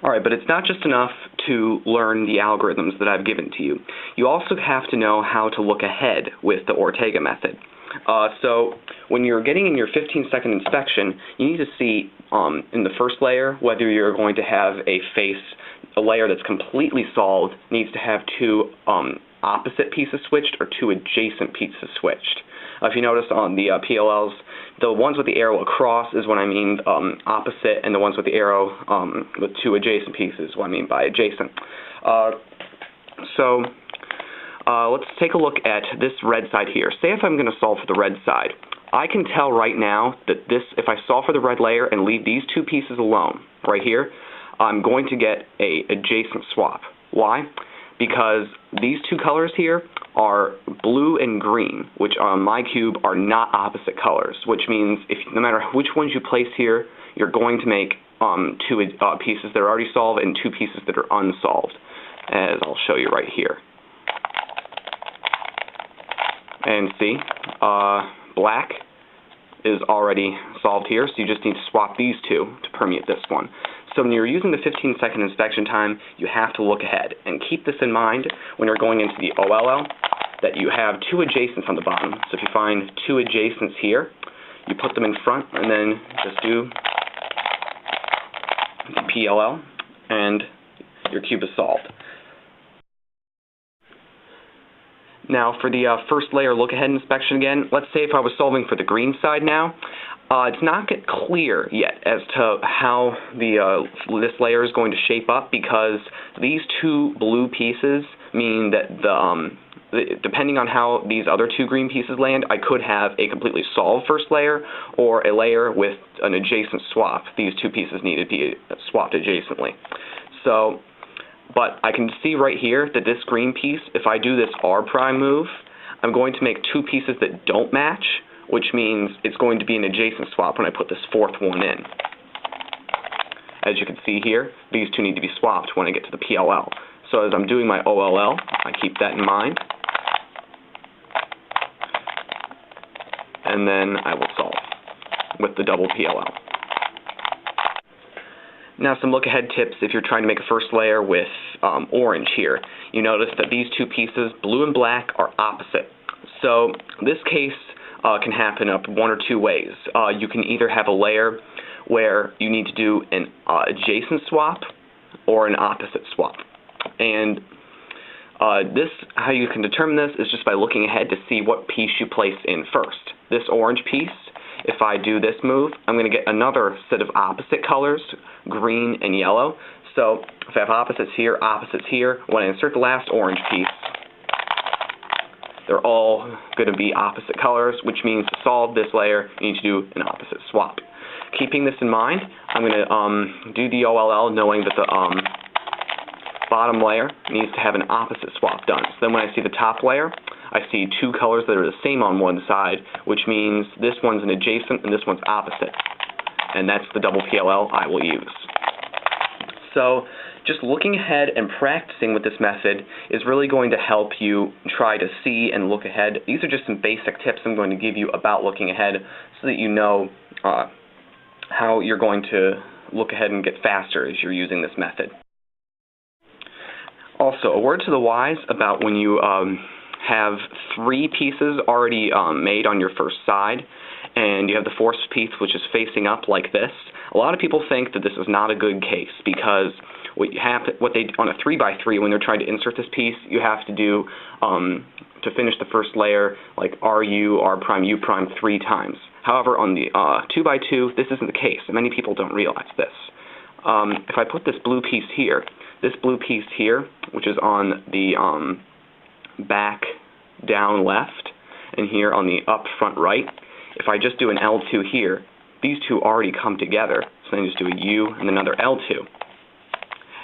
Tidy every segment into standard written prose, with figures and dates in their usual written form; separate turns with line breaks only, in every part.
Alright, but it's not just enough to learn the algorithms that I've given to you. You also have to know how to look ahead with the Ortega method. So when you're getting in your 15-second inspection, you need to see in the first layer whether you're going to have a layer that's completely solved needs to have two opposite pieces switched or two adjacent pieces switched. If you notice on the PLLs, the ones with the arrow across is what I mean opposite, and the ones with the arrow with two adjacent pieces is what I mean by adjacent. Let's take a look at this red side here. Say if I'm going to solve for the red side. I can tell right now that if I solve for the red layer and leave these two pieces alone, right here, I'm going to get an adjacent swap. Why? Because these two colors here are blue and green, which on my cube are not opposite colors, which means no matter which ones you place here, you're going to make two pieces that are already solved and two pieces that are unsolved, as I'll show you right here. And see, black is already solved here, so you just need to swap these two to permeate this one. So when you're using the 15-second inspection time, you have to look ahead. And keep this in mind when you're going into the OLL, that you have two adjacents on the bottom. So if you find two adjacents here, you put them in front and then just do the PLL, and your cube is solved. Now for the first layer look-ahead inspection again, let's say if I was solving for the green side now, it's not clear yet as to how this layer is going to shape up, because these two blue pieces mean that depending on how these other two green pieces land, I could have a completely solved first layer or a layer with an adjacent swap. These two pieces need to be swapped adjacently. But I can see right here that this green piece, if I do this R prime move, I'm going to make two pieces that don't match, which means it's going to be an adjacent swap when I put this fourth one in. As you can see here, these two need to be swapped when I get to the PLL. So as I'm doing my OLL, I keep that in mind. And then I will solve with the double PLL. Now some look-ahead tips if you're trying to make a first layer with orange here. You notice that these two pieces, blue and black, are opposite. So this case can happen up one or two ways. You can either have a layer where you need to do an adjacent swap or an opposite swap. And how you can determine this is just by looking ahead to see what piece you place in first. This orange piece, if I do this move, I'm going to get another set of opposite colors, green and yellow. So if I have opposites here, when I insert the last orange piece, they're all going to be opposite colors, which means to solve this layer, you need to do an opposite swap. Keeping this in mind, I'm going to do the OLL knowing that the bottom layer needs to have an opposite swap done. So then when I see the top layer, I see two colors that are the same on one side, which means this one's an adjacent and this one's opposite. And that's the double PLL I will use. So just looking ahead and practicing with this method is really going to help you try to see and look ahead. These are just some basic tips I'm going to give you about looking ahead so that you know how you're going to look ahead and get faster as you're using this method. Also, a word to the wise about when you have three pieces already made on your first side, and you have the fourth piece which is facing up like this. A lot of people think that this is not a good case because on a 3x3, when they're trying to insert this piece, you have to do to finish the first layer like RU, R prime, U prime 3 times. However, on the 2x2, this isn't the case, and many people don't realize this. If I put this blue piece here, which is on the back down left, and here on the up front right, if I just do an L2 here, these two already come together, so then just do a U and another L2.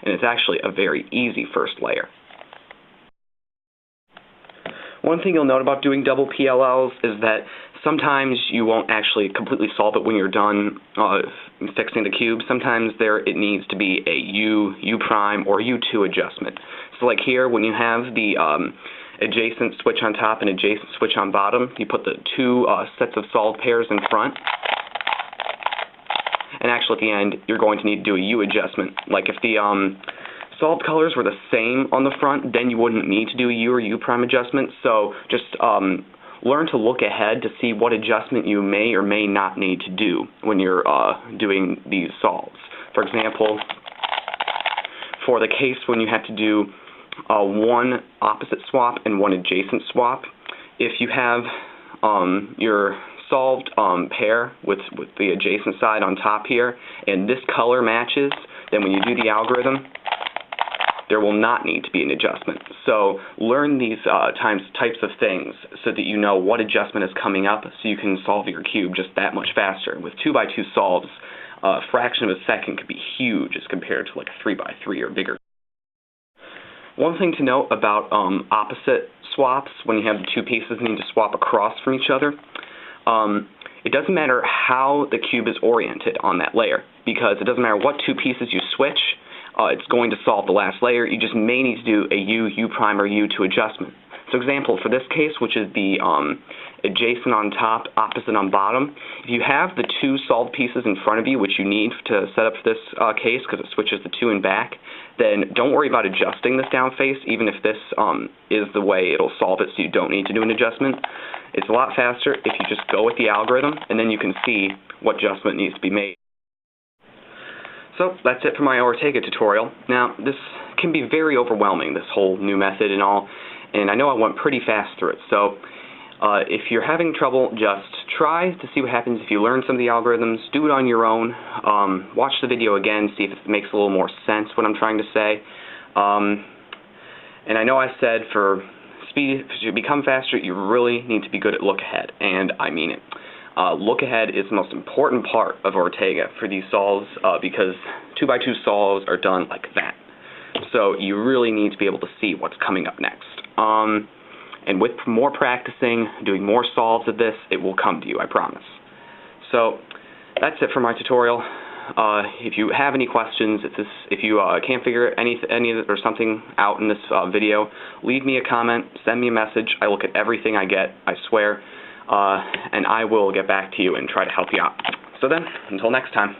And it's actually a very easy first layer. One thing you'll note about doing double PLLs is that sometimes you won't actually completely solve it when you're done fixing the cube. Sometimes it needs to be a U prime, or U2 adjustment. So like here, when you have the adjacent switch on top and adjacent switch on bottom, you put the two sets of solved pairs in front. And actually at the end, you're going to need to do a U adjustment. Like if the solved colors were the same on the front, then you wouldn't need to do a U or U prime adjustment. So just learn to look ahead to see what adjustment you may or may not need to do when you're doing these solves. For example, for the case when you have to do one opposite swap and one adjacent swap, if you have your solved pair with the adjacent side on top here, and this color matches, then when you do the algorithm, there will not need to be an adjustment. So learn these types of things so that you know what adjustment is coming up so you can solve your cube just that much faster. With 2x2 solves, a fraction of a second could be huge as compared to like a 3x3 or bigger. One thing to note about opposite swaps, when you have the two pieces and need to swap across from each other, it doesn't matter how the cube is oriented on that layer, because it doesn't matter what two pieces you switch, it's going to solve the last layer. You just may need to do a U, U prime, or U2 adjustment. So example, for this case, which is the adjacent on top, opposite on bottom, if you have the two solved pieces in front of you, which you need to set up this case because it switches the two in back, then don't worry about adjusting this down face, even if this is the way it'll solve it so you don't need to do an adjustment. It's a lot faster if you just go with the algorithm, and then you can see what adjustment needs to be made. So that's it for my Ortega tutorial. Now, this can be very overwhelming, this whole new method and all, and I know I went pretty fast through it. So if you're having trouble, just try to see what happens if you learn some of the algorithms. Do it on your own. Watch the video again, see if it makes a little more sense what I'm trying to say. And I know I said for speed, to become faster, you really need to be good at look ahead, and I mean it. Look ahead is the most important part of Ortega for these solves because 2x2 solves are done like that. So you really need to be able to see what's coming up next. And with more practicing, doing more solves of this, it will come to you, I promise. So that's it for my tutorial. If you have any questions, if you can't figure any of it or something out in this video, leave me a comment, send me a message. I look at everything I get, I swear. And I will get back to you and try to help you out. So then, until next time.